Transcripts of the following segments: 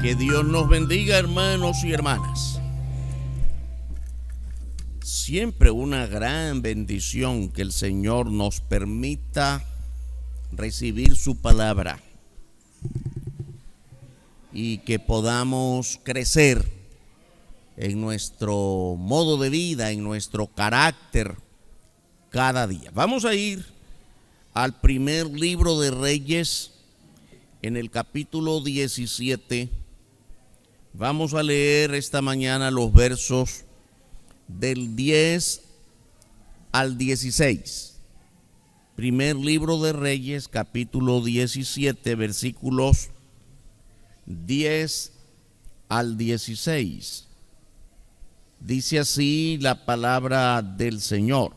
Que Dios nos bendiga, hermanos y hermanas. Siempre una gran bendición que el Señor nos permita recibir su palabra y que podamos crecer en nuestro modo de vida, en nuestro carácter cada día. Vamos a ir al primer libro de Reyes, en el capítulo 17. Vamos a leer esta mañana los versos del 10 al 16. Primer libro de Reyes, capítulo 17, versículos 10 al 16. Dice así la palabra del Señor.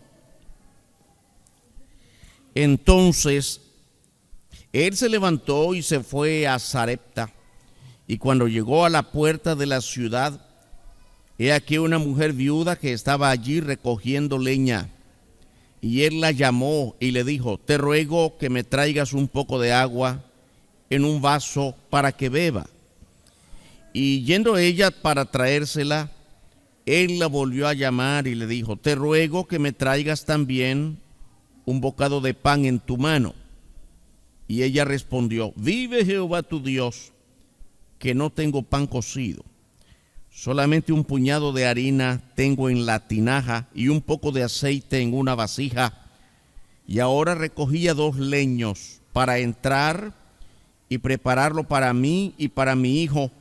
Entonces, él se levantó y se fue a Sarepta. Y cuando llegó a la puerta de la ciudad, he aquí una mujer viuda que estaba allí recogiendo leña. Y él la llamó y le dijo: te ruego que me traigas un poco de agua en un vaso para que beba. Y yendo ella para traérsela, él la volvió a llamar y le dijo: te ruego que me traigas también un bocado de pan en tu mano. Y ella respondió: vive Jehová tu Dios, que no tengo pan cocido, solamente un puñado de harina tengo en la tinaja y un poco de aceite en una vasija. Y ahora recogía 2 leños para entrar y prepararlo para mí y para mi hijo,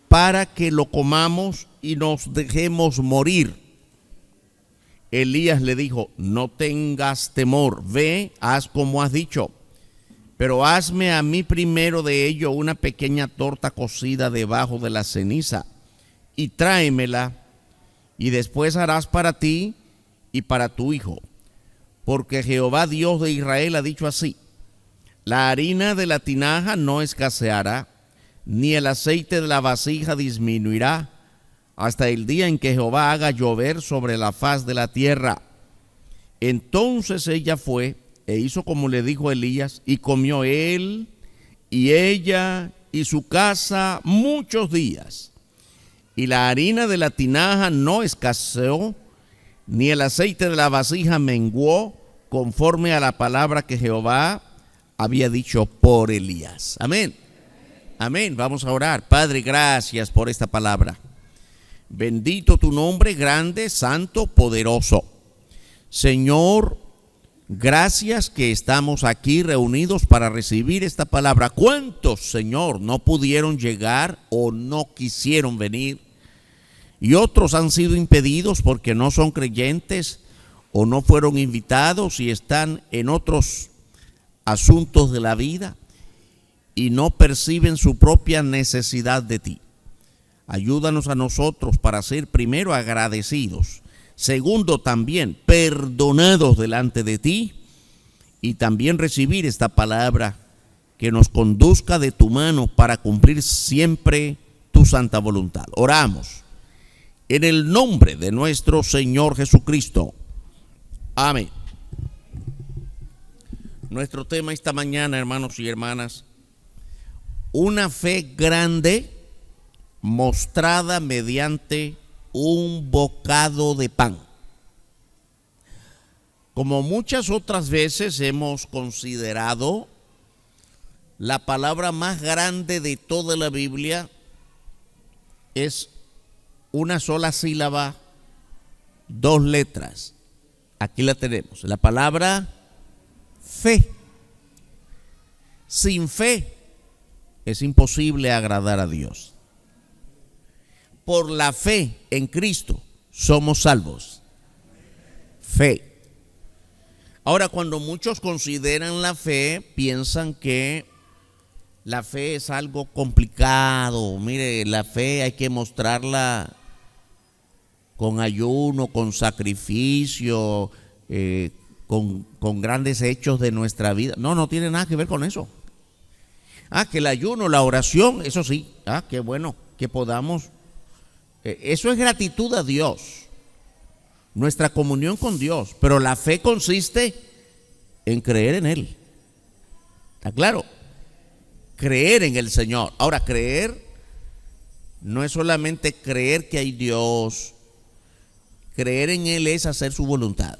para que lo comamos y nos dejemos morir. Elías le dijo: no tengas temor, ve, haz como has dicho. Pero hazme a mí primero de ello una pequeña torta cocida debajo de la ceniza y tráemela, y después harás para ti y para tu hijo. Porque Jehová Dios de Israel ha dicho así: la harina de la tinaja no escaseará, ni el aceite de la vasija disminuirá, hasta el día en que Jehová haga llover sobre la faz de la tierra. Entonces ella fue e hizo como le dijo Elías, y comió él y ella y su casa muchos días. Y la harina de la tinaja no escaseó, ni el aceite de la vasija menguó, conforme a la palabra que Jehová había dicho por Elías. Amén. Amén. Vamos a orar. Padre, gracias por esta palabra. Bendito tu nombre, grande, santo, poderoso. Señor, gracias que estamos aquí reunidos para recibir esta palabra. ¿Cuántos, Señor, no pudieron llegar o no quisieron venir? Y otros han sido impedidos porque no son creyentes o no fueron invitados y están en otros asuntos de la vida y no perciben su propia necesidad de ti. Ayúdanos a nosotros para ser, primero, agradecidos. Segundo, también perdonados delante de ti, y también recibir esta palabra que nos conduzca de tu mano para cumplir siempre tu santa voluntad. Oramos en el nombre de nuestro Señor Jesucristo. Amén. Nuestro tema esta mañana, hermanos y hermanas: una fe grande mostrada mediante un bocado de pan. Como muchas otras veces hemos considerado, la palabra más grande de toda la Biblia es una sola sílaba, 2 letras. Aquí la tenemos, la palabra fe. Sin fe es imposible agradar a Dios. Por la fe en Cristo somos salvos. Fe. Ahora, cuando muchos consideran la fe, piensan que la fe es algo complicado. Mire, la fe hay que mostrarla con ayuno, con sacrificio, con grandes hechos de nuestra vida. No tiene nada que ver con eso. Que el ayuno, la oración, eso sí. Qué bueno que podamos. Eso es gratitud a Dios, nuestra comunión con Dios. Pero la fe consiste en creer en Él. ¿Está claro? Creer en el Señor. Ahora, creer no es solamente creer que hay Dios. Creer en Él es hacer su voluntad.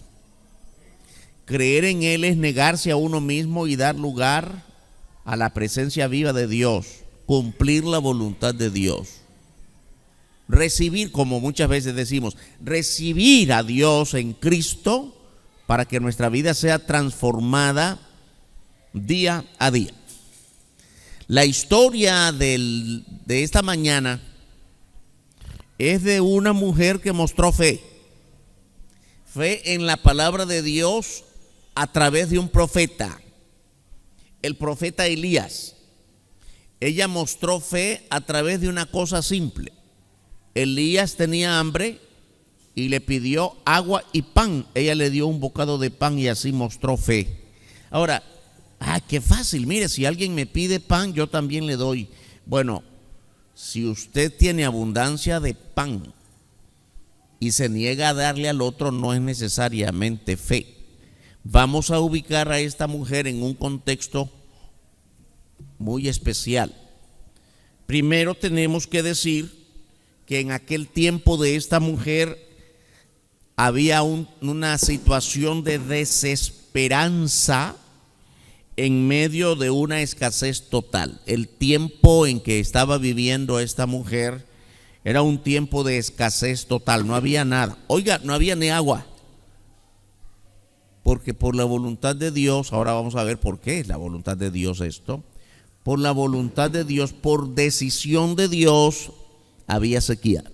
Creer en Él es negarse a uno mismo y dar lugar a la presencia viva de Dios, cumplir la voluntad de Dios. Recibir, como muchas veces decimos, recibir a Dios en Cristo para que nuestra vida sea transformada día a día. La historia de esta mañana es de una mujer que mostró fe. Fe en la palabra de Dios a través de un profeta, el profeta Elías. Ella mostró fe a través de una cosa simple. Elías tenía hambre y le pidió agua y pan. Ella le dio un bocado de pan y así mostró fe. Ahora, qué fácil. Mire, si alguien me pide pan, yo también le doy. Bueno, si usted tiene abundancia de pan y se niega a darle al otro, no es necesariamente fe. Vamos a ubicar a esta mujer en un contexto muy especial. Primero tenemos que decir que en aquel tiempo de esta mujer había una situación de desesperanza en medio de una escasez total. El tiempo en que estaba viviendo esta mujer era un tiempo de escasez total, no había nada. Oiga, no había ni agua. Porque por la voluntad de Dios, ahora vamos a ver por qué es la voluntad de Dios esto. Por la voluntad de Dios, por decisión de Dios, había sequía.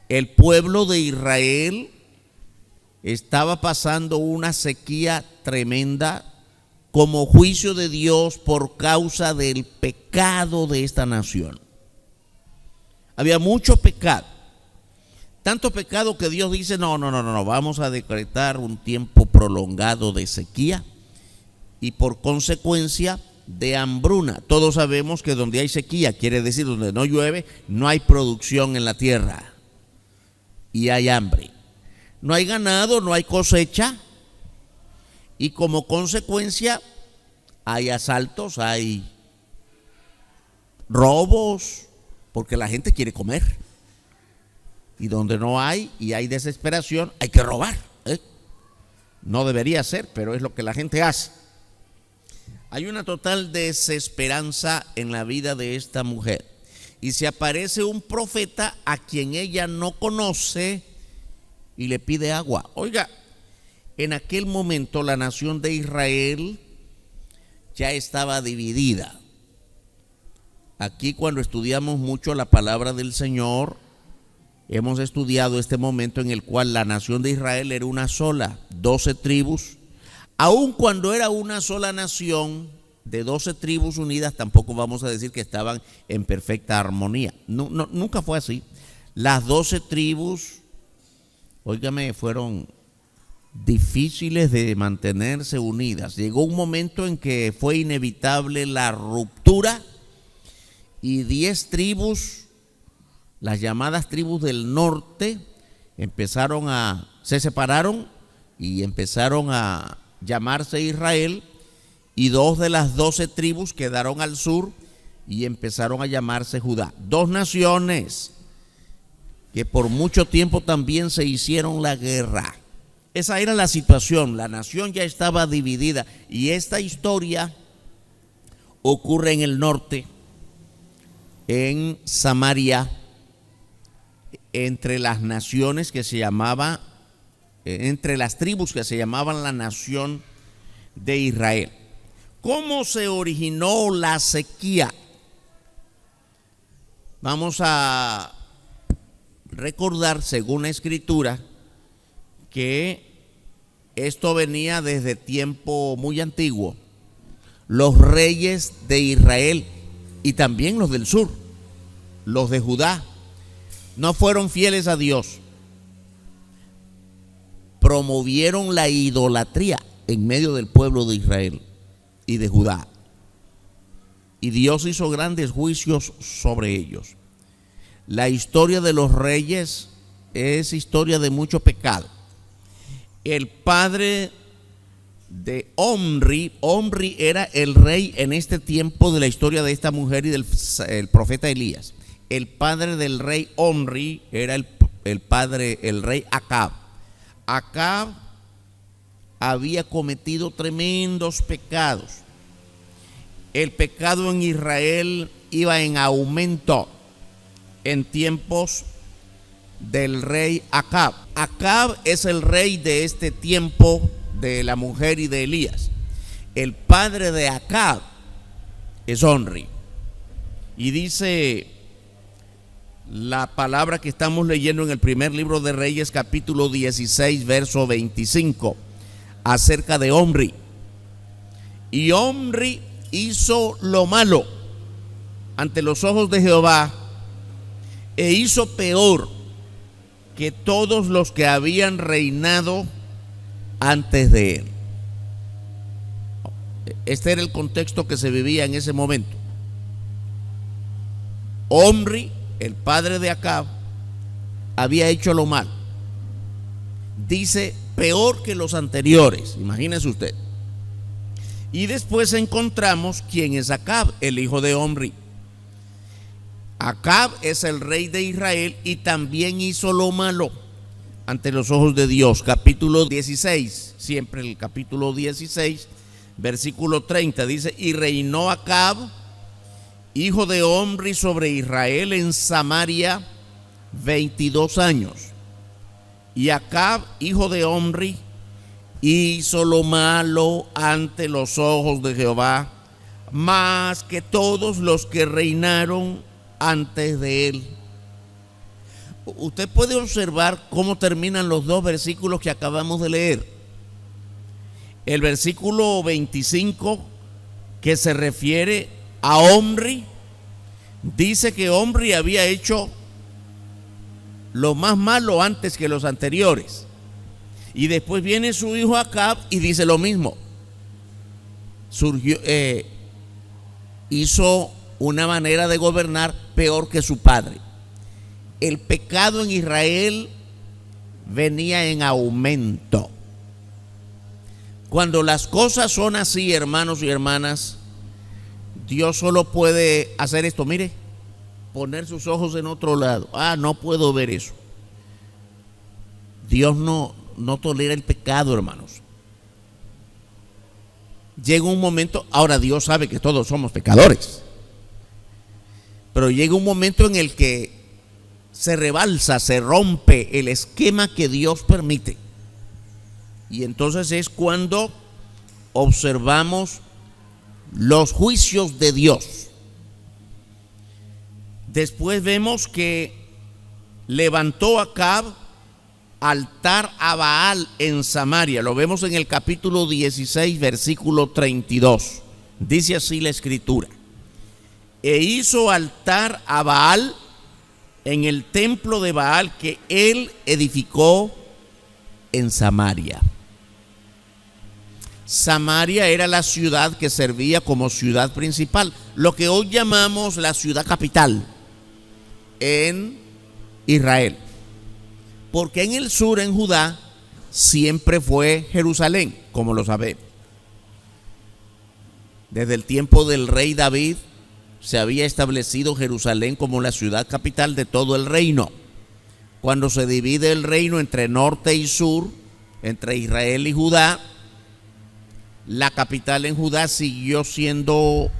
El pueblo de Israel estaba pasando una sequía tremenda como juicio de Dios por causa del pecado de esta nación. Había mucho pecado, tanto pecado que Dios dice, no, vamos a decretar un tiempo prolongado de sequía y por consecuencia de hambruna. Todos sabemos que donde hay sequía, quiere decir donde no llueve, no hay producción en la tierra y hay hambre. No hay ganado, no hay cosecha y como consecuencia hay asaltos, hay robos, porque la gente quiere comer. Y donde no hay y hay desesperación, hay que robar. No debería ser, pero es lo que la gente hace. Hay una total desesperanza en la vida de esta mujer. Y se aparece un profeta a quien ella no conoce y le pide agua. Oiga, en aquel momento la nación de Israel ya estaba dividida. Aquí cuando estudiamos mucho la palabra del Señor, hemos estudiado este momento en el cual la nación de Israel era una sola, 12 tribus. Aun cuando era una sola nación de 12 tribus unidas, tampoco vamos a decir que estaban en perfecta armonía. Nunca fue así. Las 12 tribus, óigame, fueron difíciles de mantenerse unidas. Llegó un momento en que fue inevitable la ruptura y 10 tribus, las llamadas tribus del norte, se separaron y empezaron a llamarse Israel, y 2 de las 12 tribus quedaron al sur y empezaron a llamarse Judá. 2 naciones que por mucho tiempo también se hicieron la guerra. Esa era la situación, la nación ya estaba dividida y esta historia ocurre en el norte, en Samaria, entre las naciones que se llamaba, entre las tribus que se llamaban la nación de Israel. ¿Cómo se originó la sequía? Vamos a recordar, según la Escritura, que esto venía desde tiempo muy antiguo. Los reyes de Israel y también los del sur, los de Judá, no fueron fieles a Dios. Promovieron la idolatría en medio del pueblo de Israel y de Judá. Y Dios hizo grandes juicios sobre ellos. La historia de los reyes es historia de mucho pecado. El padre de Omri era el rey en este tiempo de la historia de esta mujer y del profeta Elías. el padre del rey Omri era el rey Acab. Acab había cometido tremendos pecados. El pecado en Israel iba en aumento en tiempos del rey Acab. Acab es el rey de este tiempo de la mujer y de Elías. El padre de Acab es Omri. Y dice la palabra que estamos leyendo en el primer libro de Reyes, capítulo 16, verso 25, acerca de Omri. Y Omri hizo lo malo ante los ojos de Jehová, e hizo peor que todos los que habían reinado antes de él. Este era el contexto que se vivía en ese momento. Omri, el padre de Acab, había hecho lo malo. Dice, peor que los anteriores, imagínese usted. Y después encontramos quién es Acab, el hijo de Omri. Acab es el rey de Israel y también hizo lo malo ante los ojos de Dios. Capítulo 16, siempre el capítulo 16, versículo 30, dice, y reinó Acab, hijo de Omri, sobre Israel en Samaria 22 años. Y Acab, hijo de Omri, hizo lo malo ante los ojos de Jehová, más que todos los que reinaron antes de él. Usted puede observar cómo terminan los dos versículos que acabamos de leer. El versículo 25, que se refiere a Omri, dice que Omri había hecho lo más malo antes que los anteriores. Y después viene su hijo Acab y dice lo mismo. Hizo una manera de gobernar peor que su padre. El pecado en Israel venía en aumento. Cuando las cosas son así, hermanos y hermanas, Dios solo puede hacer esto. Mire, poner sus ojos en otro lado. No puedo ver eso. Dios no tolera el pecado, hermanos. Llega un momento, ahora Dios sabe que todos somos pecadores, pero llega un momento en el que se rebalsa, se rompe el esquema que Dios permite. Y entonces es cuando observamos los juicios de Dios. Después vemos que levantó Acab altar a Baal en Samaria. Lo vemos en el capítulo 16, versículo 32. Dice así la escritura: e hizo altar a Baal en el templo de Baal que él edificó en Samaria. Samaria era la ciudad que servía como ciudad principal, lo que hoy llamamos la ciudad capital en Israel. Porque en el sur, en Judá, siempre fue Jerusalén, como lo sabemos. Desde el tiempo del rey David se había establecido Jerusalén como la ciudad capital de todo el reino. Cuando se divide el reino entre norte y sur, entre Israel y Judá, la capital en Judá siguió siendo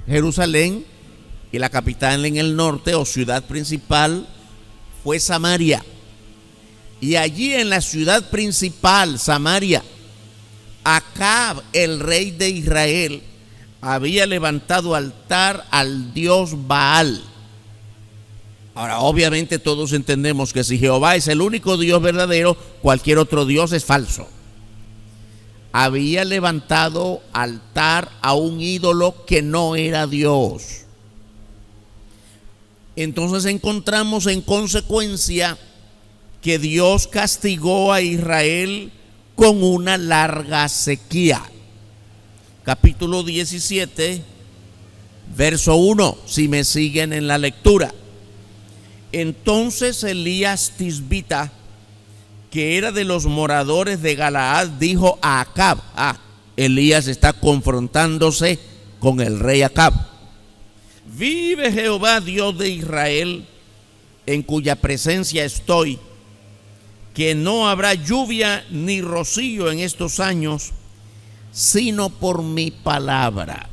Jerusalén y la capital en el norte o ciudad principal fue Samaria. Y allí en la ciudad principal, Samaria, Acab, el rey de Israel, había levantado altar al dios Baal. Ahora, obviamente todos entendemos que si Jehová es el único Dios verdadero, cualquier otro Dios es falso. Había levantado altar a un ídolo que no era Dios. Entonces encontramos en consecuencia que Dios castigó a Israel con una larga sequía. Capítulo 17, verso 1, si me siguen en la lectura. Entonces Elías Tisbita, que era de los moradores de Galaad, dijo a Acab, Elías está confrontándose con el rey Acab: vive Jehová Dios de Israel, en cuya presencia estoy, que no habrá lluvia ni rocío en estos años, sino por mi palabra.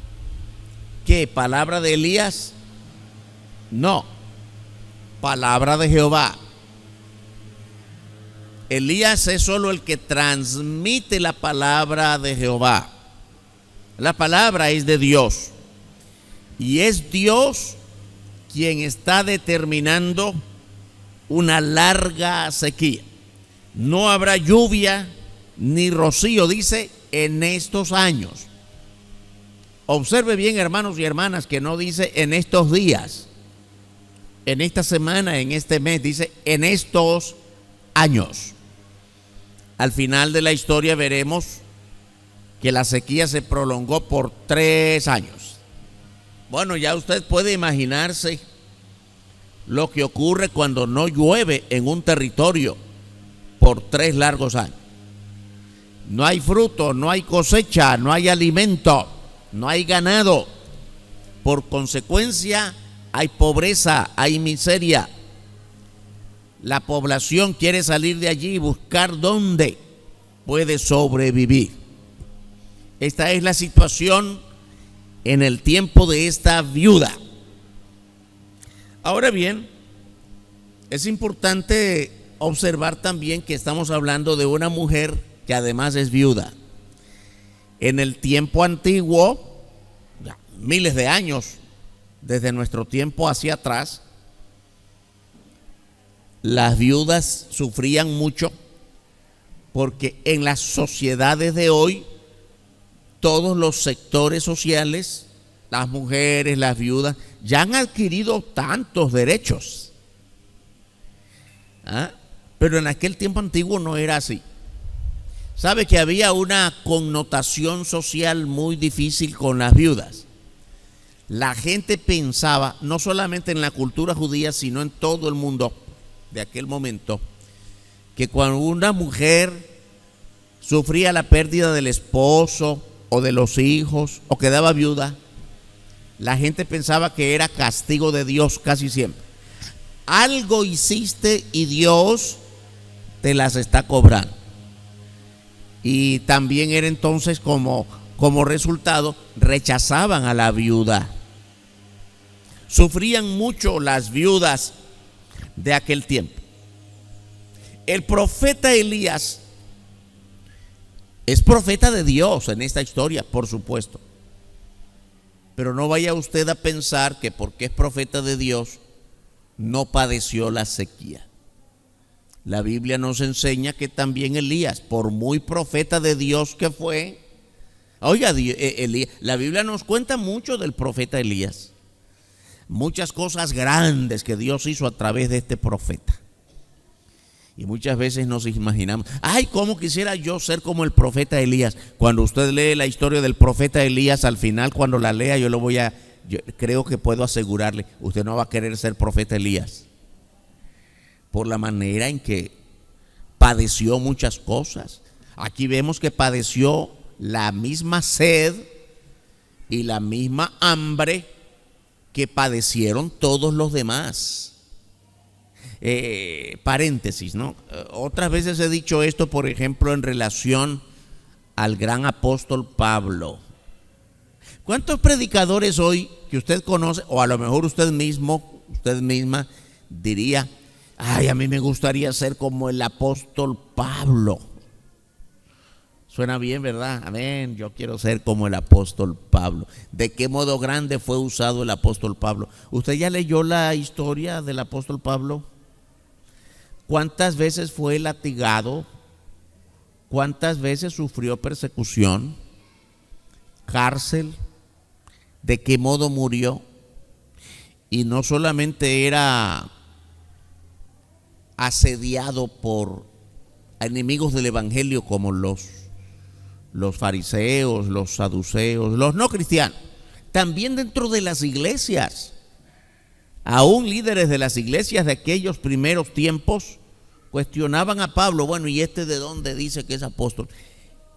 ¿Qué? ¿Palabra de Elías? No, palabra de Jehová. Elías es solo el que transmite la palabra de Jehová. La palabra es de Dios. Y es Dios quien está determinando una larga sequía. No habrá lluvia ni rocío, dice, en estos años. Observe bien, hermanos y hermanas, que no dice en estos días, en esta semana, en este mes, dice en estos años. Al final de la historia veremos que la sequía se prolongó por 3 años. Bueno, ya usted puede imaginarse lo que ocurre cuando no llueve en un territorio por 3 largos años. No hay fruto, no hay cosecha, no hay alimento, no hay ganado. Por consecuencia, hay pobreza, hay miseria. La población quiere salir de allí y buscar dónde puede sobrevivir. Esta es la situación en el tiempo de esta viuda. Ahora bien, es importante observar también que estamos hablando de una mujer que además es viuda. En el tiempo antiguo, ya miles de años, desde nuestro tiempo hacia atrás, las viudas sufrían mucho porque en las sociedades de hoy, todos los sectores sociales, las mujeres, las viudas, ya han adquirido tantos derechos. Pero en aquel tiempo antiguo no era así. Sabe que había una connotación social muy difícil con las viudas. La gente pensaba, no solamente en la cultura judía, sino en todo el mundo de aquel momento, que cuando una mujer sufría la pérdida del esposo o de los hijos o quedaba viuda, la gente pensaba que era castigo de Dios casi siempre. Algo hiciste y Dios te las está cobrando. Y también era entonces como resultado, rechazaban a la viuda. Sufrían mucho las viudas de aquel tiempo. El profeta Elías es profeta de Dios en esta historia, por supuesto. Pero no vaya usted a pensar que porque es profeta de Dios no padeció la sequía. La Biblia nos enseña que también Elías, por muy profeta de Dios que fue, oiga, la Biblia nos cuenta mucho del profeta Elías. Muchas cosas grandes que Dios hizo a través de este profeta. Y muchas veces nos imaginamos, ay, cómo quisiera yo ser como el profeta Elías. Cuando usted lee la historia del profeta Elías, al final cuando la lea yo creo que puedo asegurarle, usted no va a querer ser profeta Elías. Por la manera en que padeció muchas cosas. Aquí vemos que padeció la misma sed y la misma hambre que padecieron todos los demás. Paréntesis, ¿no? Otras veces he dicho esto, por ejemplo, en relación al gran apóstol Pablo. ¿Cuántos predicadores hoy que usted conoce, o a lo mejor usted misma diría, ay, a mí me gustaría ser como el apóstol Pablo? Suena bien, ¿verdad? Amén, yo quiero ser como el apóstol Pablo. ¿De qué modo grande fue usado el apóstol Pablo? ¿Usted ya leyó la historia del apóstol Pablo? ¿Cuántas veces fue latigado? ¿Cuántas veces sufrió persecución? ¿Cárcel? ¿De qué modo murió? Y no solamente era asediado por enemigos del evangelio como los fariseos, los saduceos, los no cristianos, también dentro de las iglesias, aún líderes de las iglesias de aquellos primeros tiempos cuestionaban a Pablo, bueno, ¿y este de dónde dice que es apóstol?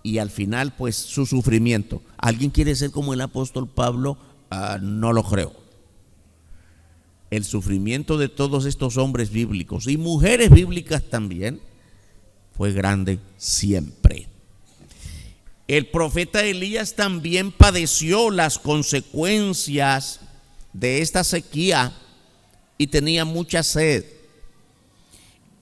Y al final, pues, su sufrimiento. ¿Alguien quiere ser como el apóstol Pablo? No lo creo. el sufrimiento de todos estos hombres bíblicos y mujeres bíblicas también fue grande siempre. El profeta Elías también padeció las consecuencias de esta sequía y tenía mucha sed.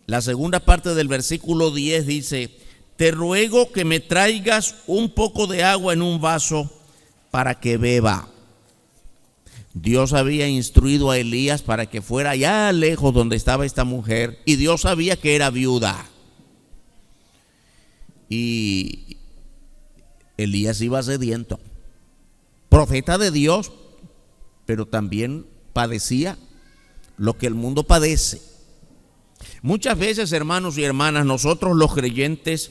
La segunda parte del versículo 10 dice: te ruego que me traigas un poco de agua en un vaso para que beba. Dios había instruido a Elías para que fuera allá lejos donde estaba esta mujer, y Dios sabía que era viuda. Y Elías iba sediento, profeta de Dios, pero también padecía lo que el mundo padece. Muchas veces, hermanos y hermanas, nosotros los creyentes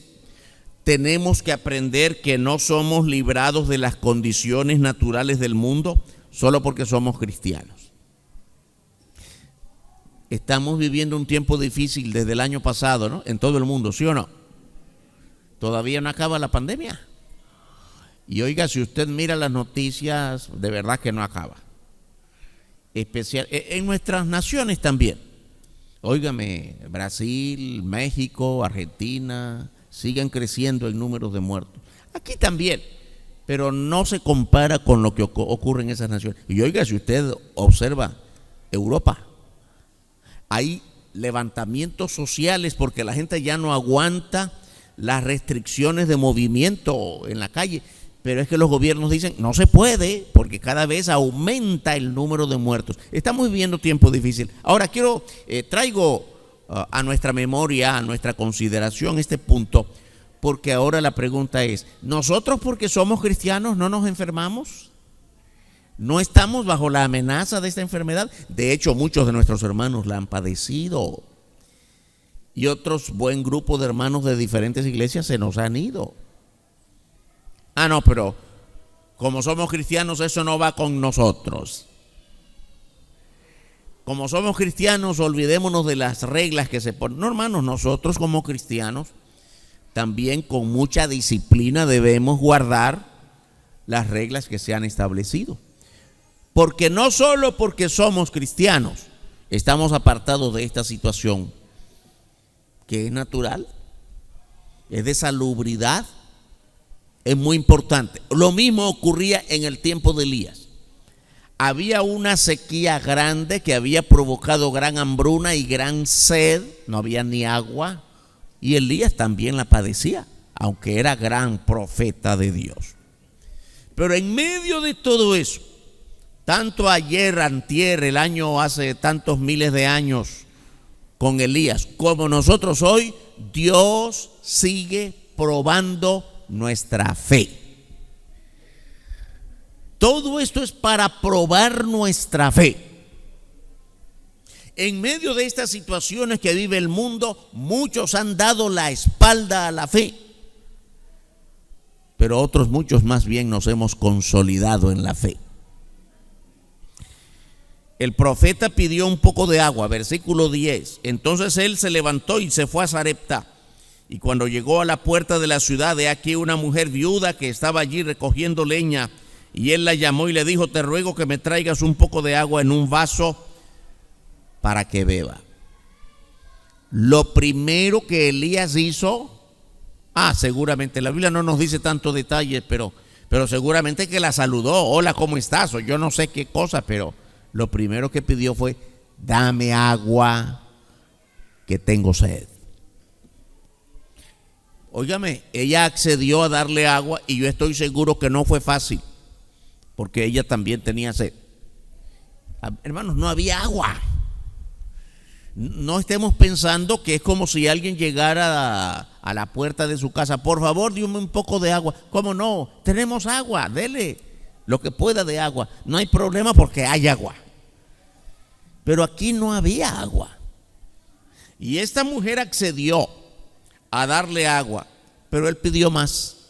tenemos que aprender que no somos librados de las condiciones naturales del mundo solo porque somos cristianos. Estamos viviendo un tiempo difícil desde el año pasado, ¿no? En todo el mundo, ¿sí o no? Todavía no acaba la pandemia. Y oiga, si usted mira las noticias, de verdad que no acaba. Especial en nuestras naciones también. Óigame, Brasil, México, Argentina siguen creciendo en números de muertos. Aquí también, pero no se compara con lo que ocurre en esas naciones. Y oiga, si usted observa Europa, hay levantamientos sociales porque la gente ya no aguanta las restricciones de movimiento en la calle. Pero es que los gobiernos dicen, no se puede, porque cada vez aumenta el número de muertos. Estamos viviendo tiempos difíciles. Ahora traigo a nuestra memoria, a nuestra consideración este punto, porque ahora la pregunta es, ¿nosotros porque somos cristianos no nos enfermamos? ¿No estamos bajo la amenaza de esta enfermedad? De hecho, muchos de nuestros hermanos la han padecido. Y otros buen grupo de hermanos de diferentes iglesias se nos han ido. Ah, no, pero como somos cristianos, eso no va con nosotros. Como somos cristianos, olvidémonos de las reglas que se ponen. No, hermanos, nosotros como cristianos también con mucha disciplina debemos guardar las reglas que se han establecido. Porque no solo porque somos cristianos estamos apartados de esta situación que es natural, es de salubridad. Es muy importante. Lo mismo ocurría en el tiempo de Elías. Había una sequía grande que había provocado gran hambruna y gran sed. No había ni agua. Y Elías también la padecía, aunque era gran profeta de Dios. Pero en medio de todo eso, tanto ayer, antier, el año hace tantos miles de años con Elías, como nosotros hoy, Dios sigue probando nuestra fe. Todo esto es para probar nuestra fe. En medio de estas situaciones que vive el mundo, muchos han dado la espalda a la fe, pero otros muchos más bien nos hemos consolidado en la fe. El profeta pidió un poco de agua, versículo 10. Entonces él se levantó y se fue a Sarepta. Y cuando llegó a la puerta de la ciudad, he aquí una mujer viuda que estaba allí recogiendo leña. Y él la llamó y le dijo, te ruego que me traigas un poco de agua en un vaso para que beba. Lo primero que Elías hizo, seguramente la Biblia no nos dice tantos detalles, pero seguramente que la saludó. Hola, ¿cómo estás? O yo no sé qué cosa, pero lo primero que pidió fue, dame agua, que tengo sed. Óigame, ella accedió a darle agua y yo estoy seguro que no fue fácil, porque ella también tenía sed. Hermanos, no había agua. No estemos pensando que es como si alguien llegara a la puerta de su casa, por favor, dime un poco de agua. ¿Cómo no? Tenemos agua, dele lo que pueda de agua. No hay problema porque hay agua. Pero aquí no había agua. Y esta mujer accedió a darle agua, pero él pidió más.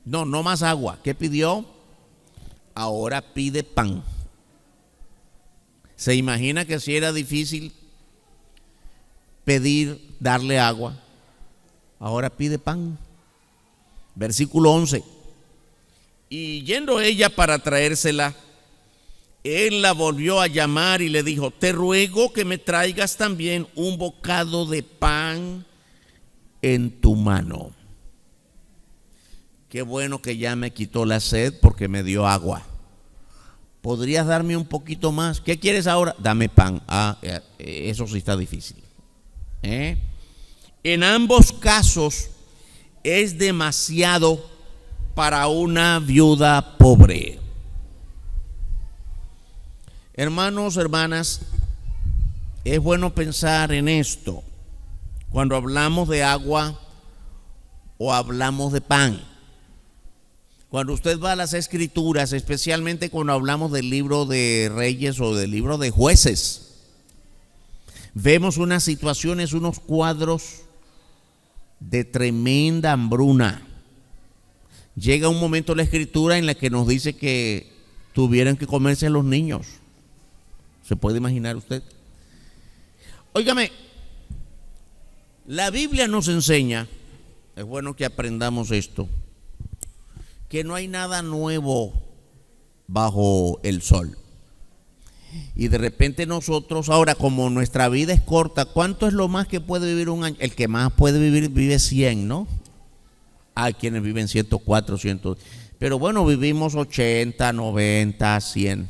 No más agua. ¿Qué pidió? Ahora pide pan. ¿Se imagina que si era difícil pedir, darle agua? Ahora pide pan. Versículo 11. Y yendo ella para traérsela, Él la volvió a llamar y le dijo: te ruego que me traigas también un bocado de pan en tu mano. Qué bueno que ya me quitó la sed porque me dio agua. ¿Podrías darme un poquito más? ¿Qué quieres ahora? Dame pan. Eso sí está difícil. En ambos casos es demasiado para una viuda pobre. Hermanos, hermanas, es bueno pensar en esto cuando hablamos de agua o hablamos de pan. Cuando usted va a las Escrituras, especialmente cuando hablamos del libro de Reyes o del libro de Jueces, vemos unas situaciones, unos cuadros de tremenda hambruna. Llega un momento en la Escritura en la que nos dice que tuvieron que comerse a los niños. ¿Se puede imaginar usted? Óigame, la Biblia nos enseña, es bueno que aprendamos esto, que no hay nada nuevo bajo el sol. Y de repente nosotros, ahora como nuestra vida es corta, ¿cuánto es lo más que puede vivir un año? El que más puede vivir vive 100, ¿no? Hay quienes viven 104, 100. Pero bueno, vivimos 80, 90, 100.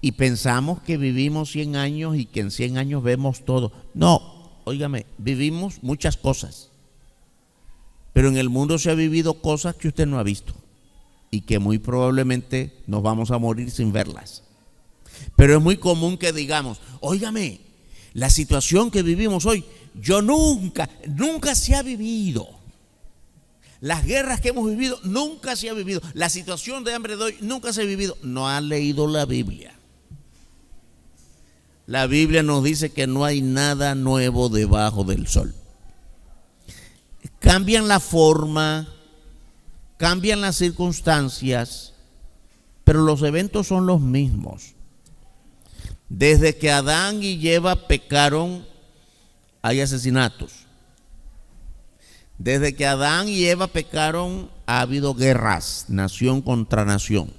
Y pensamos que vivimos 100 años y que en 100 años vemos todo. No, óigame, vivimos muchas cosas. Pero en el mundo se ha vivido cosas que usted no ha visto y que muy probablemente nos vamos a morir sin verlas. Pero es muy común que digamos: óigame, la situación que vivimos hoy, nunca se ha vivido. Las guerras que hemos vivido, nunca se ha vivido. La situación de hambre de hoy, nunca se ha vivido. No ha leído la Biblia. La Biblia nos dice que no hay nada nuevo debajo del sol. Cambian la forma, cambian las circunstancias, pero los eventos son los mismos. Desde que Adán y Eva pecaron, hay asesinatos. Desde que Adán y Eva pecaron, ha habido guerras, nación contra nación.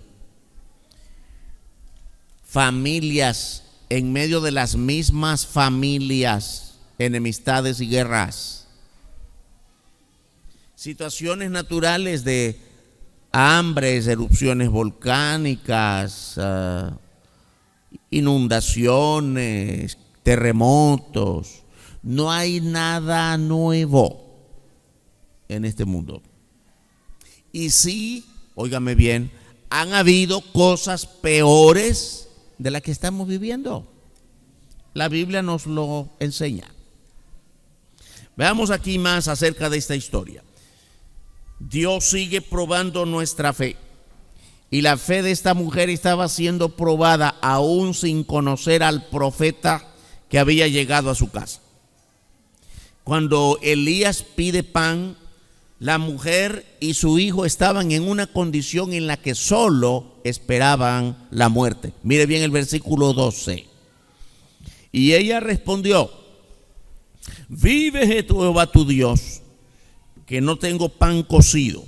Familias, en medio de las mismas familias, enemistades y guerras. Situaciones naturales de hambres, erupciones volcánicas, inundaciones, terremotos. No hay nada nuevo en este mundo. Y sí, óigame bien, han habido cosas peores de las que estamos viviendo. La Biblia nos lo enseña. Veamos aquí más acerca de esta historia. Dios sigue probando nuestra fe. Y la fe de esta mujer estaba siendo probada aún sin conocer al profeta que había llegado a su casa. Cuando Elías pide pan, la mujer y su hijo estaban en una condición en la que solo esperaban la muerte. Mire bien el versículo 12. Y ella respondió: vive Jehová tu Dios, que no tengo pan cocido,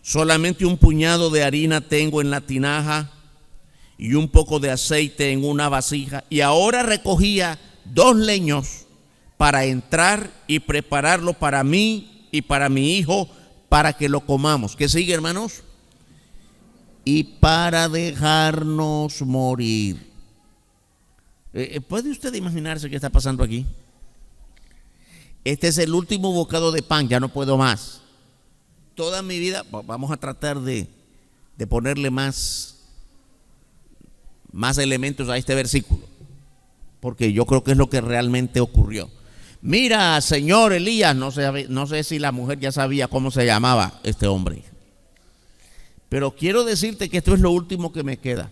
solamente un puñado de harina tengo en la tinaja y un poco de aceite en una vasija. Y ahora recogía 2 leños para entrar y prepararlo para mí y para mi hijo, para que lo comamos. ¿Qué sigue, hermanos? Y para dejarnos morir. ¿Puede usted imaginarse qué está pasando aquí? Este es el último bocado de pan, ya no puedo más. Toda mi vida, vamos a tratar de ponerle más elementos a este versículo, porque yo creo que es lo que realmente ocurrió. Mira, señor Elías, no sé si la mujer ya sabía cómo se llamaba este hombre, pero quiero decirte que esto es lo último que me queda.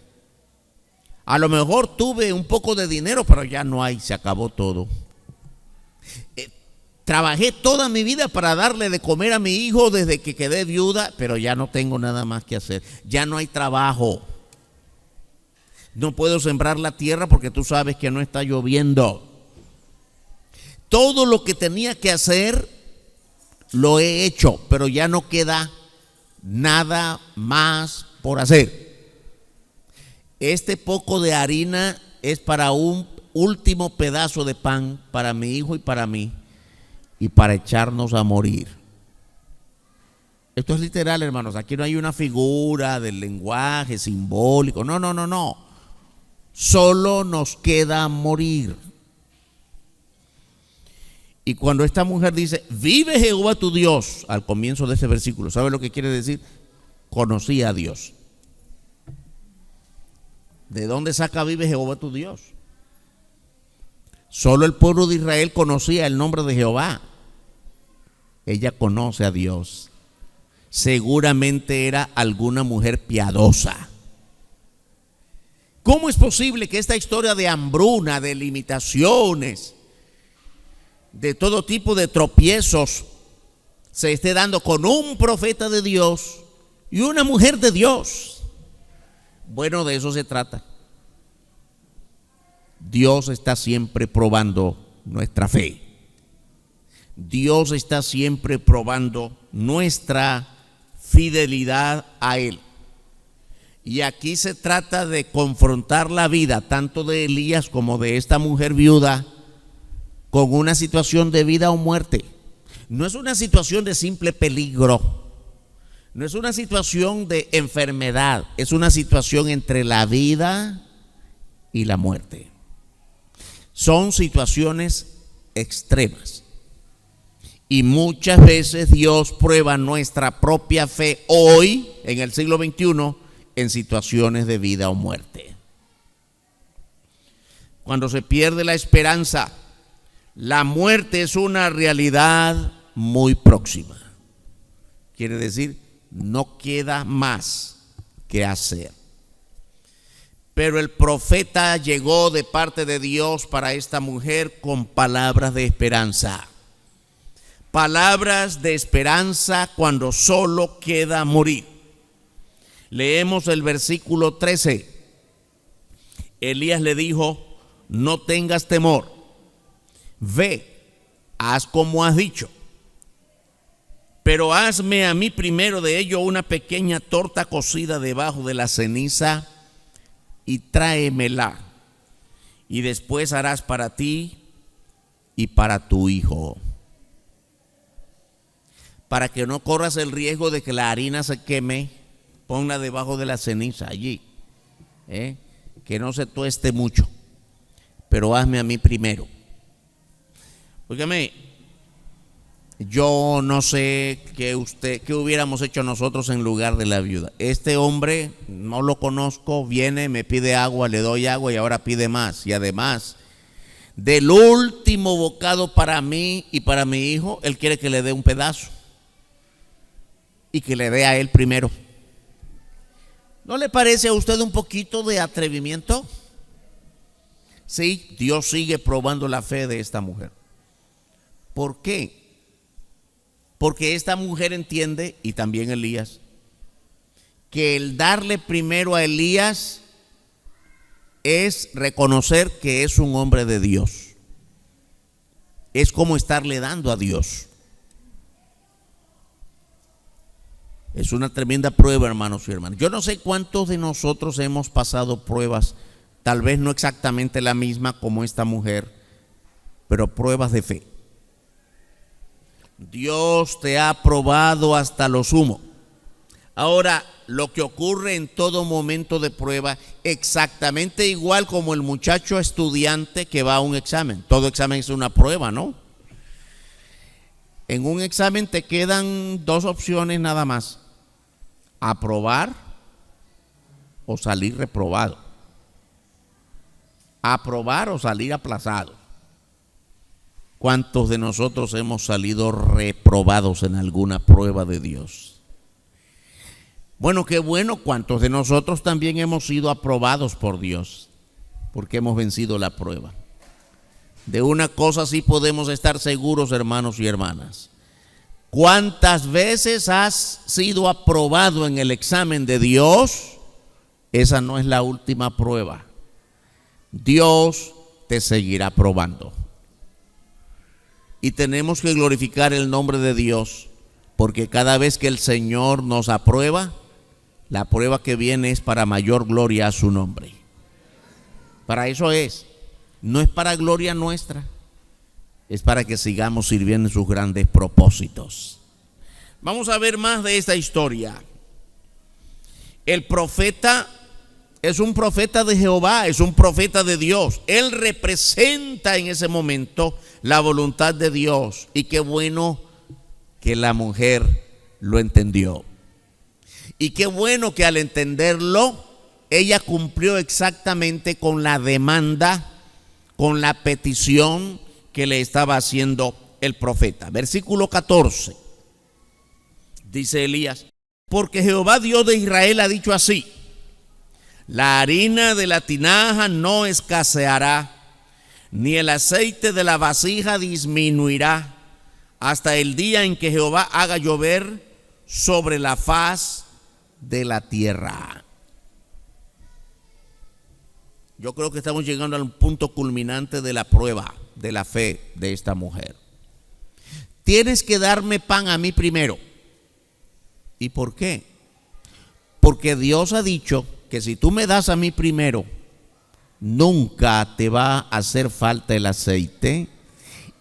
A lo mejor tuve un poco de dinero, pero ya no hay, se acabó todo. Trabajé toda mi vida para darle de comer a mi hijo desde que quedé viuda, pero ya no tengo nada más que hacer. Ya no hay trabajo. No puedo sembrar la tierra porque tú sabes que no está lloviendo. Todo lo que tenía que hacer lo he hecho, pero ya no queda nada más por hacer. este poco de harina es para un último pedazo de pan para mi hijo y para mí, y para echarnos a morir. Esto es literal, hermanos. Aquí no hay una figura del lenguaje simbólico. No, no, no, no. Solo nos queda morir. Y cuando esta mujer dice, vive Jehová tu Dios, al comienzo de ese versículo, ¿sabe lo que quiere decir? Conocí a Dios. ¿De dónde saca vive Jehová tu Dios? Solo el pueblo de Israel conocía el nombre de Jehová. Ella conoce a Dios. Seguramente era alguna mujer piadosa. ¿Cómo es posible que esta historia de hambruna, de limitaciones, de todo tipo de tropiezos se esté dando con un profeta de Dios y una mujer de Dios? Bueno, de eso se trata. Dios está siempre probando nuestra fe. Dios está siempre probando nuestra fidelidad a Él. Y aquí se trata de confrontar la vida tanto de Elías como de esta mujer viuda con una situación de vida o muerte. No es una situación de simple peligro. No es una situación de enfermedad. Es una situación entre la vida y la muerte. Son situaciones extremas. Y muchas veces Dios prueba nuestra propia fe hoy, en el siglo XXI, en situaciones de vida o muerte. Cuando se pierde la esperanza, la muerte es una realidad muy próxima. Quiere decir, no queda más que hacer. Pero el profeta llegó de parte de Dios para esta mujer con palabras de esperanza. Palabras de esperanza cuando solo queda morir. Leemos el versículo 13. Elías le dijo, no tengas temor, ve, haz como has dicho, pero hazme a mí primero de ello una pequeña torta cocida debajo de la ceniza y tráemela, y después harás para ti y para tu hijo, para que no corras el riesgo de que la harina se queme. Ponla debajo de la ceniza allí, que no se tueste mucho, pero hazme a mí primero. Óigame, yo no sé qué hubiéramos hecho nosotros en lugar de la viuda. Este hombre no lo conozco, viene, me pide agua, le doy agua y ahora pide más. Y además, del último bocado para mí y para mi hijo, él quiere que le dé un pedazo y que le dé a él primero. ¿No le parece a usted un poquito de atrevimiento? Sí, Dios sigue probando la fe de esta mujer. ¿Por qué? Porque esta mujer entiende, y también Elías, que el darle primero a Elías es reconocer que es un hombre de Dios. Es como estarle dando a Dios. Es una tremenda prueba, hermanos y hermanas. Yo no sé cuántos de nosotros hemos pasado pruebas, tal vez no exactamente la misma como esta mujer, pero pruebas de fe. Dios te ha probado hasta lo sumo. Ahora, lo que ocurre en todo momento de prueba, exactamente igual como el muchacho estudiante que va a un examen. Todo examen es una prueba, ¿no? En un examen te quedan dos opciones nada más: aprobar o salir reprobado. Aprobar o salir aplazado. ¿Cuántos de nosotros hemos salido reprobados en alguna prueba de Dios? Bueno, qué bueno. ¿Cuántos de nosotros también hemos sido aprobados por Dios? Porque hemos vencido la prueba. De una cosa sí podemos estar seguros, hermanos y hermanas. ¿Cuántas veces has sido aprobado en el examen de Dios? Esa no es la última prueba. Dios te seguirá probando. Y tenemos que glorificar el nombre de Dios, porque cada vez que el Señor nos aprueba, La prueba que viene es para mayor gloria a su nombre. Para eso es. No es para gloria nuestra. Es para que sigamos sirviendo en sus grandes propósitos. Vamos a ver más de esta historia. El profeta es un profeta de Jehová, es un profeta de Dios. Él representa en ese momento la voluntad de Dios. Y qué bueno que la mujer lo entendió. Y qué bueno que al entenderlo, ella cumplió exactamente con la demanda, con la petición que le estaba haciendo el profeta. Versículo 14. Dice Elías: porque Jehová Dios de Israel ha dicho así: la harina de la tinaja no escaseará, ni el aceite de la vasija disminuirá, hasta el día en que Jehová haga llover sobre la faz de la tierra. Yo creo que estamos llegando al punto culminante de la prueba de la fe de esta mujer. Tienes que darme pan a mí primero. ¿Y por qué? Porque Dios ha dicho que si tú me das a mí primero, nunca te va a hacer falta el aceite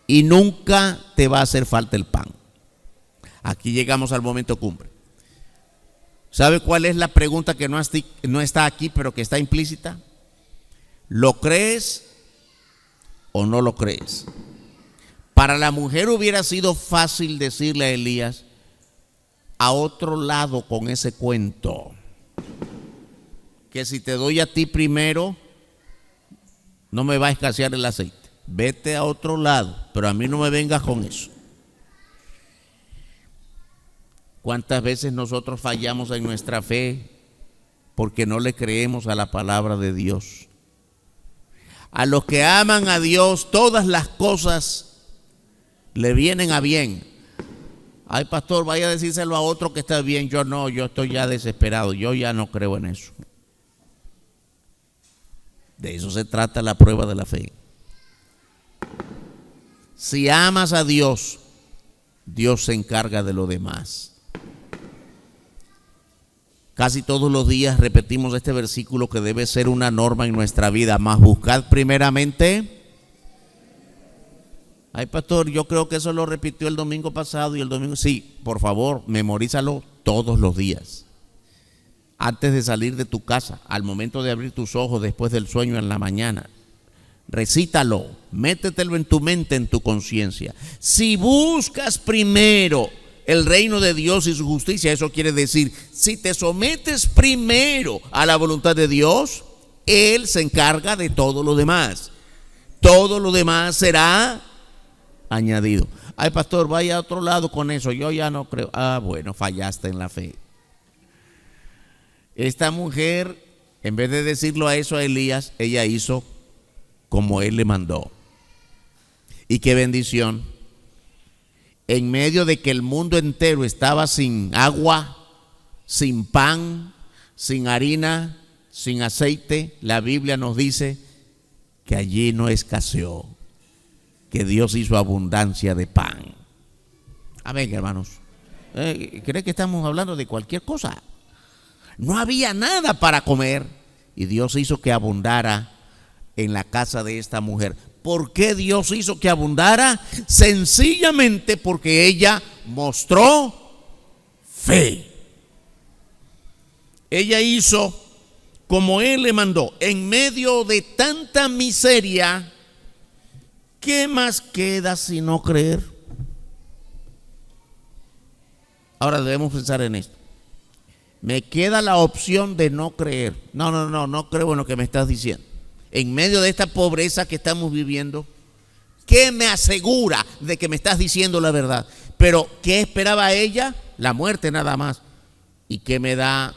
y nunca te va a hacer falta el pan. Aquí llegamos al momento cumbre. ¿Sabe cuál es la pregunta que no está aquí, pero que está implícita? ¿Lo crees o no lo crees? Para la mujer hubiera sido fácil decirle a Elías: a otro lado con ese cuento, que si te doy a ti primero no me va a escasear el aceite. Vete a otro lado, pero a mí no me vengas con eso. ¿Cuántas veces nosotros fallamos en nuestra fe porque no le creemos a la palabra de Dios? A los que aman a Dios, todas las cosas le vienen a bien. Ay, pastor, vaya a decírselo a otro que está bien. Yo no, yo estoy ya desesperado. Yo ya no creo en eso. De eso se trata la prueba de la fe. Si amas a Dios, Dios se encarga de lo demás. Casi todos los días repetimos este versículo que debe ser una norma en nuestra vida. Mas buscad primeramente. Ay, pastor, yo creo que eso lo repitió el domingo pasado y el domingo. Sí, por favor, memorízalo todos los días. Antes de salir de tu casa, al momento de abrir tus ojos después del sueño en la mañana. Recítalo, métetelo en tu mente, en tu conciencia. Si buscas primero el reino de Dios y su justicia, eso quiere decir, si te sometes primero a la voluntad de Dios, Él se encarga de todo lo demás. Todo lo demás será añadido. Ay, pastor, vaya a otro lado con eso, yo ya no creo. Ah, bueno, fallaste en la fe. Esta mujer, en vez de decirlo a eso a Elías, ella hizo como él le mandó. Y qué bendición. En medio de que el mundo entero estaba sin agua, sin pan, sin harina, sin aceite, la Biblia nos dice que allí no escaseó, que Dios hizo abundancia de pan. Amén, hermanos. ¿Cree que estamos hablando de cualquier cosa? No había nada para comer y Dios hizo que abundara en la casa de esta mujer. ¿Por qué Dios hizo que abundara? Sencillamente porque ella mostró fe. Ella hizo como Él le mandó. En medio de tanta miseria, ¿qué más queda sino creer? Ahora debemos pensar en esto. Me queda la opción de no creer. No creo en lo que me estás diciendo. En medio de esta pobreza que estamos viviendo, ¿qué me asegura de que me estás diciendo la verdad? Pero ¿qué esperaba ella? La muerte nada más. ¿Y qué me da?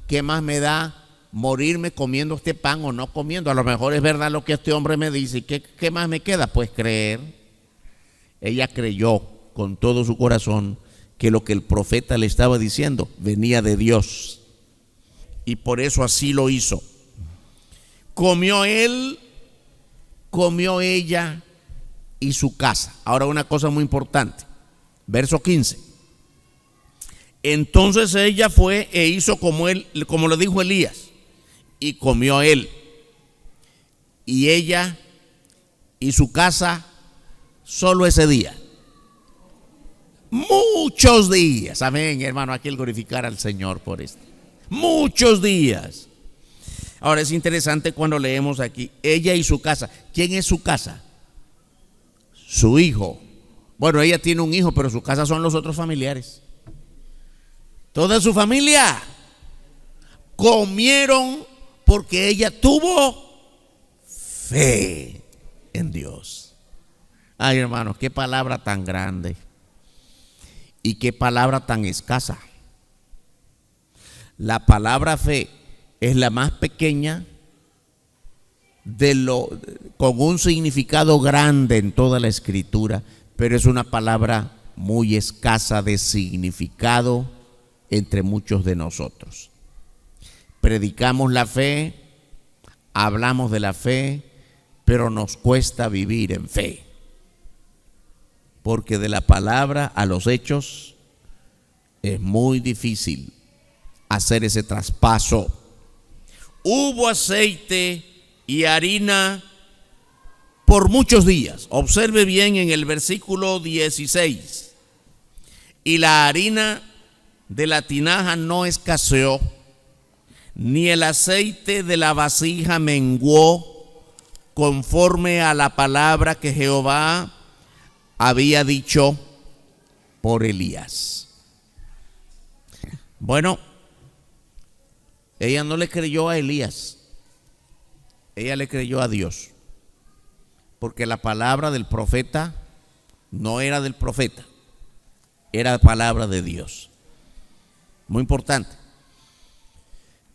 ¿Qué más me da? Morirme comiendo este pan o no comiendo. A lo mejor es verdad lo que este hombre me dice. ¿Qué más me queda? Pues creer. Ella creyó con todo su corazón que lo que el profeta le estaba diciendo venía de Dios. Y por eso así lo hizo. Comió él, comió ella y su casa. Ahora una cosa muy importante. Verso 15. Entonces ella fue e hizo como le dijo Elías, y comió él, y ella y su casa solo ese día. Muchos días, amén, hermano, aquí el glorificar al Señor por esto. Muchos días. Ahora es interesante cuando leemos aquí, ella y su casa. ¿Quién es su casa? Su hijo. Bueno, ella tiene un hijo, pero su casa son los otros familiares. Toda su familia comieron porque ella tuvo fe en Dios. Ay, hermanos, qué palabra tan grande y qué palabra tan escasa. La palabra fe es la más pequeña con un significado grande en toda la Escritura, pero es una palabra muy escasa de significado entre muchos de nosotros. Predicamos la fe, hablamos de la fe, pero nos cuesta vivir en fe, porque de la palabra a los hechos es muy difícil hacer ese traspaso. Hubo aceite y harina por muchos días. Observe bien en el versículo 16. Y la harina de la tinaja no escaseó, ni el aceite de la vasija menguó, conforme a la palabra que Jehová había dicho por Elías. Bueno, ella no le creyó a Elías, ella le creyó a Dios, porque la palabra del profeta no era del profeta, era palabra de Dios. Muy importante.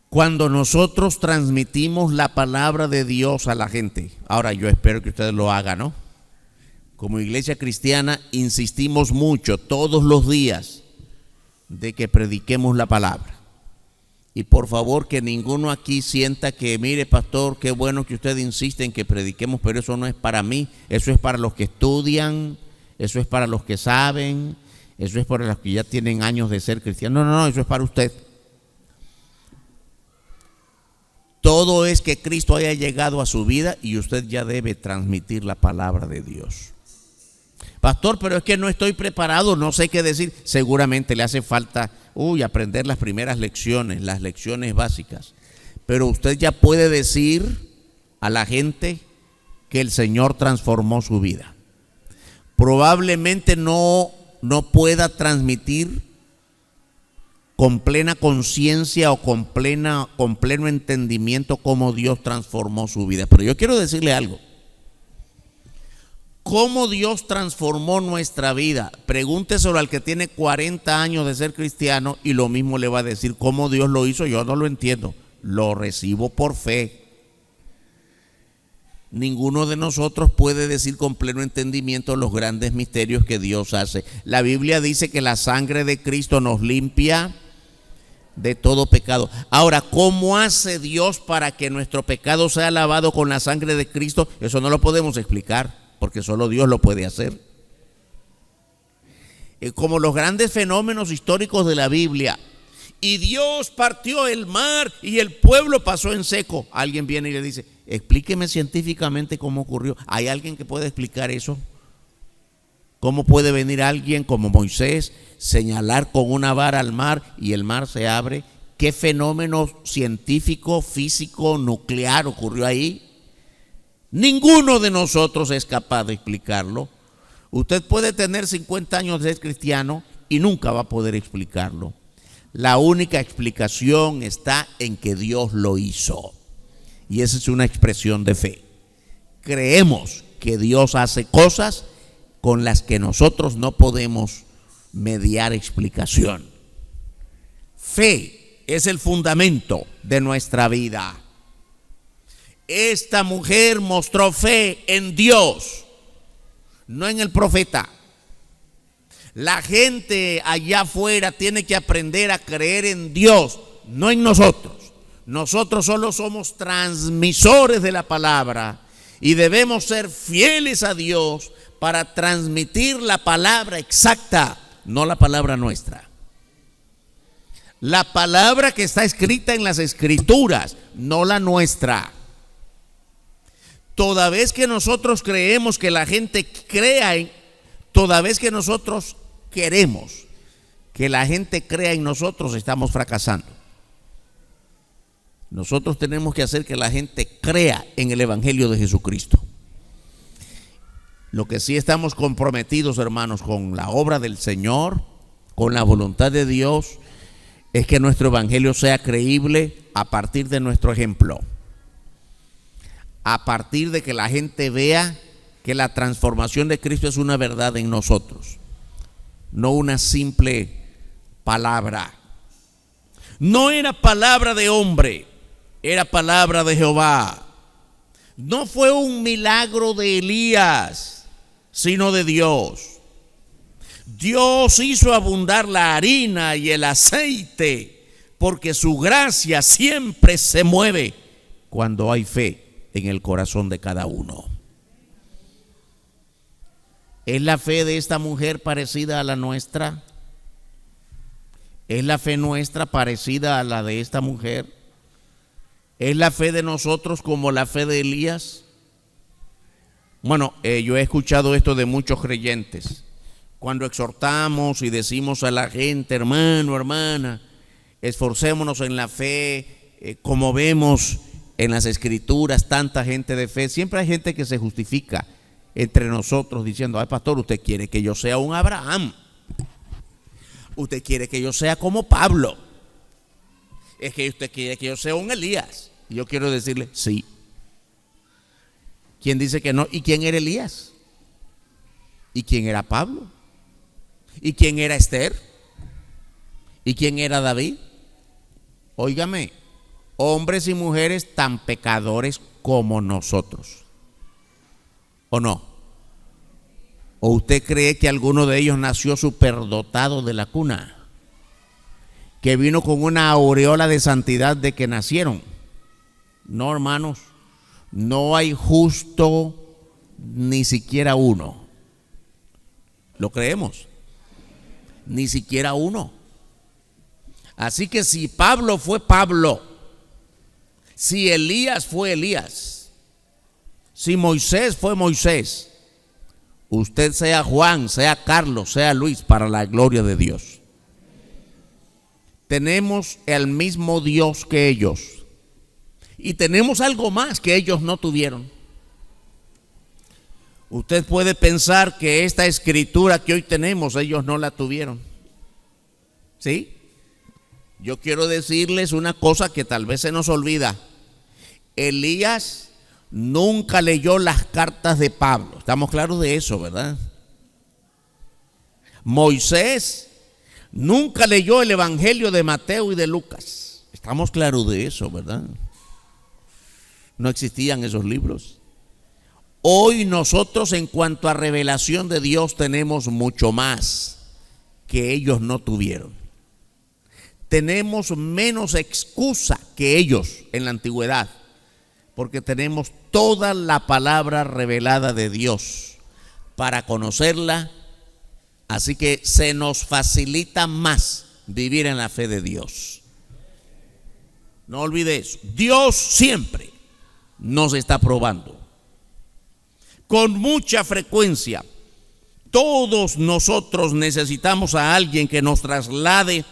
Cuando nosotros transmitimos la palabra de Dios a la gente, ahora yo espero que ustedes lo hagan, ¿no? Como iglesia cristiana insistimos mucho todos los días de que prediquemos la palabra. Y por favor que ninguno aquí sienta que, mire pastor, qué bueno que usted insiste en que prediquemos, pero eso no es para mí, eso es para los que estudian, eso es para los que saben, eso es para los que ya tienen años de ser cristianos. No, eso es para usted. Todo es que Cristo haya llegado a su vida y usted ya debe transmitir la palabra de Dios. Pastor, pero es que no estoy preparado, no sé qué decir. Seguramente le hace falta aprender las primeras lecciones, las lecciones básicas. Pero usted ya puede decir a la gente que el Señor transformó su vida. Probablemente no pueda transmitir con plena conciencia o con pleno entendimiento cómo Dios transformó su vida. Pero yo quiero decirle algo. ¿Cómo Dios transformó nuestra vida? Pregúnteselo al que tiene 40 años de ser cristiano y lo mismo le va a decir. ¿Cómo Dios lo hizo? Yo no lo entiendo. Lo recibo por fe. Ninguno de nosotros puede decir con pleno entendimiento los grandes misterios que Dios hace. La Biblia dice que la sangre de Cristo nos limpia de todo pecado. Ahora, ¿cómo hace Dios para que nuestro pecado sea lavado con la sangre de Cristo? Eso no lo podemos explicar, porque solo Dios lo puede hacer. Como los grandes fenómenos históricos de la Biblia. Y Dios partió el mar y el pueblo pasó en seco. Alguien viene y le dice, explíqueme científicamente cómo ocurrió. ¿Hay alguien que pueda explicar eso? ¿Cómo puede venir alguien como Moisés, señalar con una vara al mar y el mar se abre? ¿Qué fenómeno científico, físico, nuclear ocurrió ahí? Ninguno de nosotros es capaz de explicarlo. Usted puede tener 50 años de ser cristiano y nunca va a poder explicarlo. La única explicación está en que Dios lo hizo. Y esa es una expresión de fe. Creemos que Dios hace cosas con las que nosotros no podemos mediar explicación. Fe es el fundamento de nuestra vida. Esta mujer mostró fe en Dios, no en el profeta. La gente allá afuera tiene que aprender a creer en Dios, no en nosotros. Nosotros solo somos transmisores de la palabra y debemos ser fieles a Dios para transmitir la palabra exacta, no la palabra nuestra. La palabra que está escrita en las Escrituras, no la nuestra. Toda vez que nosotros creemos que la gente toda vez que nosotros queremos que la gente crea en nosotros, estamos fracasando. Nosotros tenemos que hacer que la gente crea en el Evangelio de Jesucristo. Lo que sí estamos comprometidos, hermanos, con la obra del Señor, con la voluntad de Dios, es que nuestro Evangelio sea creíble a partir de nuestro ejemplo. A partir de que la gente vea que la transformación de Cristo es una verdad en nosotros, no una simple palabra. No era palabra de hombre, era palabra de Jehová. No fue un milagro de Elías, sino de Dios. Dios hizo abundar la harina y el aceite, porque su gracia siempre se mueve cuando hay fe en el corazón de cada uno. ¿Es la fe de esta mujer parecida a la nuestra? ¿Es la fe nuestra parecida a la de esta mujer? ¿Es la fe de nosotros como la fe de Elías? Bueno, yo he escuchado esto de muchos creyentes. Cuando exhortamos y decimos a la gente, hermano, hermana, esforcémonos en la fe, como vemos en las Escrituras, tanta gente de fe. Siempre hay gente que se justifica entre nosotros diciendo, ay pastor, usted quiere que yo sea un Abraham, usted quiere que yo sea como Pablo, es que usted quiere que yo sea un Elías. Y yo quiero decirle, sí. ¿Quién dice que no? ¿Y quién era Elías? ¿Y quién era Pablo? ¿Y quién era Esther? ¿Y quién era David? Óigame, hombres y mujeres tan pecadores como nosotros, ¿o no? ¿O usted cree que alguno de ellos nació superdotado de la cuna? Que vino con una aureola de santidad de que nacieron. No, hermanos, no hay justo ni siquiera uno. ¿Lo creemos? Ni siquiera uno. Así que si Pablo fue Pablo, si Elías fue Elías, si Moisés fue Moisés, usted sea Juan, sea Carlos, sea Luis, para la gloria de Dios. Tenemos el mismo Dios que ellos y tenemos algo más que ellos no tuvieron. Usted puede pensar que esta escritura que hoy tenemos, ellos no la tuvieron. ¿Sí? Yo quiero decirles una cosa que tal vez se nos olvida. Elías nunca leyó las cartas de Pablo. Estamos claros de eso, ¿verdad? Moisés nunca leyó el Evangelio de Mateo y de Lucas. Estamos claros de eso, ¿verdad? No existían esos libros. Hoy nosotros, en cuanto a revelación de Dios, tenemos mucho más que ellos no tuvieron. Tenemos menos excusa que ellos en la antigüedad, porque tenemos toda la palabra revelada de Dios para conocerla. Así que se nos facilita más vivir en la fe de Dios. No olvide eso. Dios siempre nos está probando. Con mucha frecuencia, todos nosotros necesitamos a alguien que nos traslade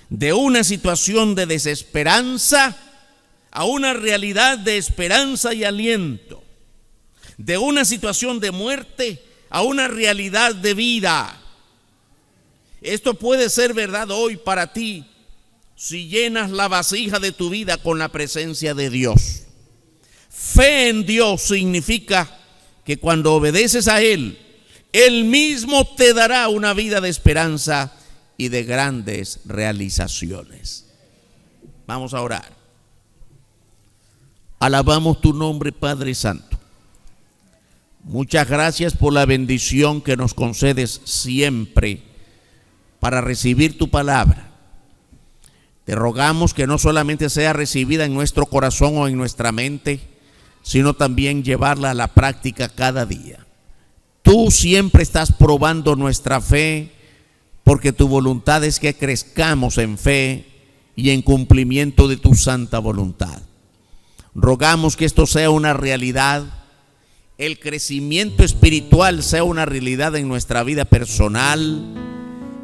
de una situación de desesperanza a una realidad de esperanza y aliento, de una situación de muerte a una realidad de vida. Esto puede ser verdad hoy para ti si llenas la vasija de tu vida con la presencia de Dios. Fe en Dios significa que cuando obedeces a Él, Él mismo te dará una vida de esperanza y de grandes realizaciones. Vamos a orar. Alabamos tu nombre, Padre Santo. Muchas gracias por la bendición que nos concedes siempre para recibir tu palabra. Te rogamos que no solamente sea recibida en nuestro corazón o en nuestra mente, sino también llevarla a la práctica cada día. Tú siempre estás probando nuestra fe, porque tu voluntad es que crezcamos en fe y en cumplimiento de tu santa voluntad. Rogamos que esto sea una realidad, el crecimiento espiritual sea una realidad en nuestra vida personal,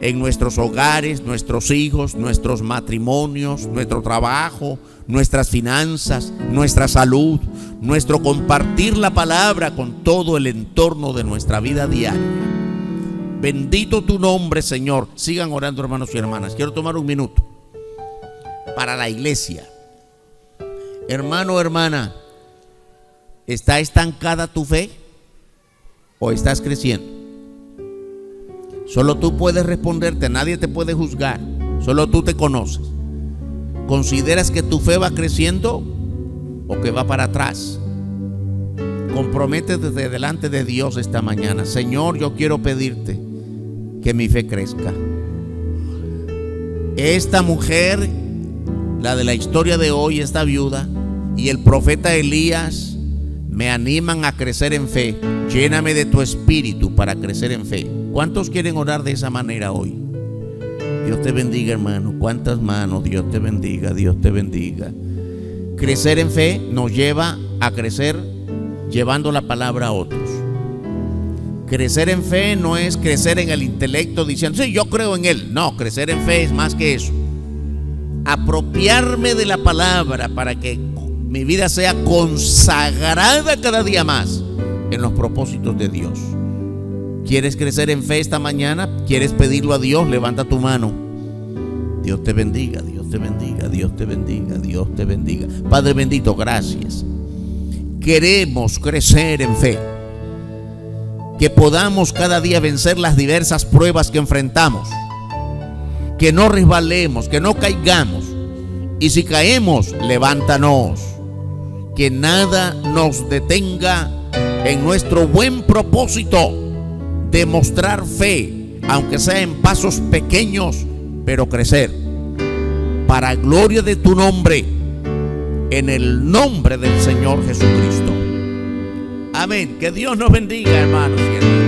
en nuestros hogares, nuestros hijos, nuestros matrimonios, nuestro trabajo, nuestras finanzas, nuestra salud, nuestro compartir la palabra con todo el entorno de nuestra vida diaria. Bendito tu nombre, Señor. Sigan orando, hermanos y hermanas. Quiero tomar un minuto para la iglesia. Hermano, hermana, ¿está estancada tu fe o estás creciendo? Solo tú puedes responderte, nadie te puede juzgar, solo tú te conoces. ¿Consideras que tu fe va creciendo o que va para atrás? Comprométete delante de Dios esta mañana. Señor, yo quiero pedirte que mi fe crezca. Esta mujer, la de la historia de hoy, esta viuda, y el profeta Elías me animan a crecer en fe. Lléname de tu espíritu para crecer en fe. ¿Cuántos quieren orar de esa manera hoy? Dios te bendiga, hermano. ¿Cuántas manos? Dios te bendiga, Dios te bendiga. Crecer en fe nos lleva a crecer llevando la palabra a otros. Crecer en fe no es crecer en el intelecto diciendo, sí, yo creo en él. No, crecer en fe es más que eso. Apropiarme de la palabra para que mi vida sea consagrada cada día más en los propósitos de Dios. ¿Quieres crecer en fe esta mañana? ¿Quieres pedirlo a Dios? Levanta tu mano. Dios te bendiga, Dios te bendiga, Dios te bendiga, Dios te bendiga. Padre bendito, gracias. Queremos crecer en fe. Que podamos cada día vencer las diversas pruebas que enfrentamos. Que no resbalemos, que no caigamos. Y si caemos, levántanos. Que nada nos detenga en nuestro buen propósito de mostrar fe, aunque sea en pasos pequeños, pero crecer para gloria de tu nombre, en el nombre del Señor Jesucristo. Amén. Que Dios nos bendiga, hermanos y hermanas.